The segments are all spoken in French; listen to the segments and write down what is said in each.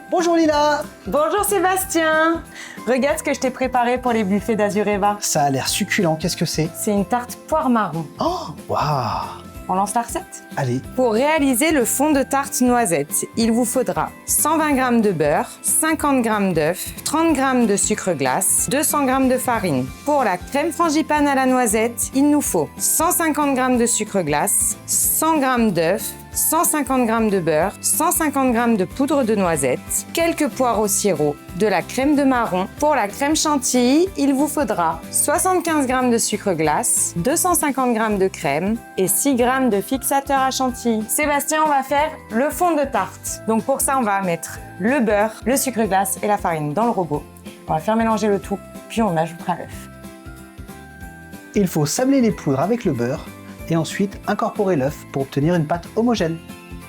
Bonjour Lila. Bonjour Sébastien. Regarde ce que je t'ai préparé pour les buffets d'Azureva. Ça a l'air succulent, qu'est-ce que c'est? C'est une tarte poire marron. Oh, waouh. On lance la recette? Allez. Pour réaliser le fond de tarte noisette, il vous faudra 120 g de beurre, 50 g d'œufs, 30 g de sucre glace, 200 g de farine. Pour la crème frangipane à la noisette, il nous faut 150 g de sucre glace, 100 g d'œufs, 150 g de beurre, 150 g de poudre de noisette, quelques poires au sirop, de la crème de marron. Pour la crème chantilly, il vous faudra 75 g de sucre glace, 250 g de crème et 6 g de fixateur à chantilly. Sébastien, on va faire le fond de tarte. Donc pour ça, on va mettre le beurre, le sucre glace et la farine dans le robot. On va faire mélanger le tout, puis on ajoutera l'œuf. Il faut sabler les poudres avec le beurre et ensuite incorporer l'œuf pour obtenir une pâte homogène.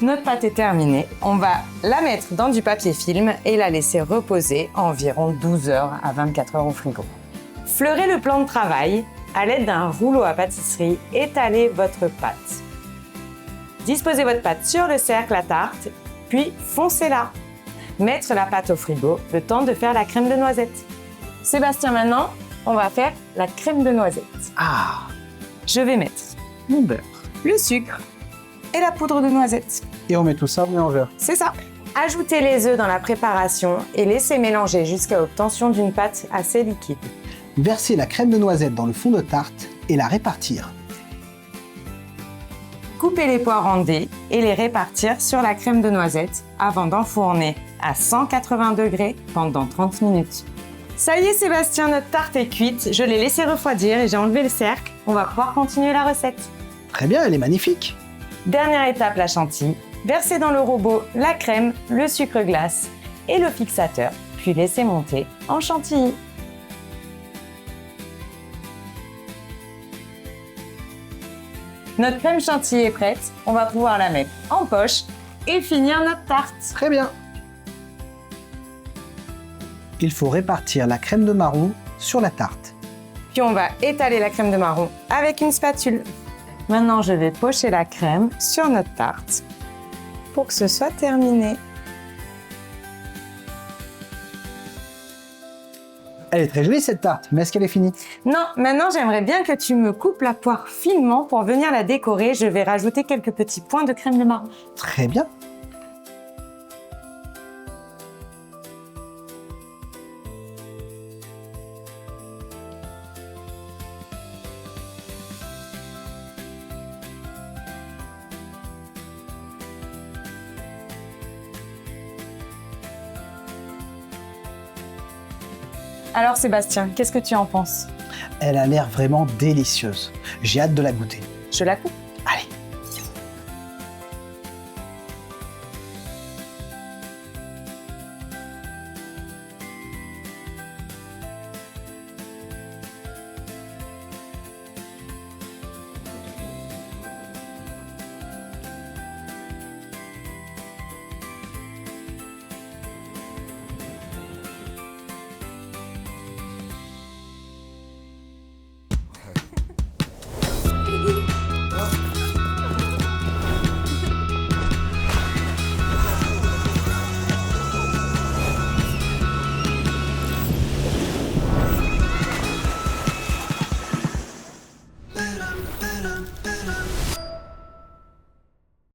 Notre pâte est terminée. On va la mettre dans du papier film et la laisser reposer environ 12 heures à 24 heures au frigo. Fleurez le plan de travail. À l'aide d'un rouleau à pâtisserie, étalez votre pâte. Disposez votre pâte sur le cercle à tarte, puis foncez-la. Mettre la pâte au frigo, le temps de faire la crème de noisette. Sébastien, maintenant, on va faire la crème de noisette. Ah, Je vais mettre mon beurre, le sucre et la poudre de noisette. et on met tout ça au mélangeur. C'est ça. Ajoutez les œufs dans la préparation et laissez mélanger jusqu'à l'obtention d'une pâte assez liquide. Verser la crème de noisette dans le fond de tarte et la répartir. Coupez les poires en dés et les répartir sur la crème de noisette avant d'enfourner à 180 degrés pendant 30 minutes. Ça y est Sébastien, notre tarte est cuite. Je l'ai laissée refroidir et j'ai enlevé le cercle. On va pouvoir continuer la recette. Très bien, elle est magnifique. Dernière étape, la chantilly. Versez dans le robot la crème, le sucre glace et le fixateur, puis laissez monter en chantilly. Notre crème chantilly est prête. On va pouvoir la mettre en poche et finir notre tarte. Très bien. Il faut répartir la crème de marron sur la tarte. Puis on va étaler la crème de marron avec une spatule. Maintenant, je vais pocher la crème sur notre tarte pour que ce soit terminé. Elle est très jolie cette tarte, mais est-ce qu'elle est finie? Non, maintenant j'aimerais bien que tu me coupes la poire finement pour venir la décorer. Je vais rajouter quelques petits points de crème de marron. Très bien. Alors Sébastien, qu'est-ce que tu en penses? Elle a l'air vraiment délicieuse. J'ai hâte de la goûter. Je la coupe.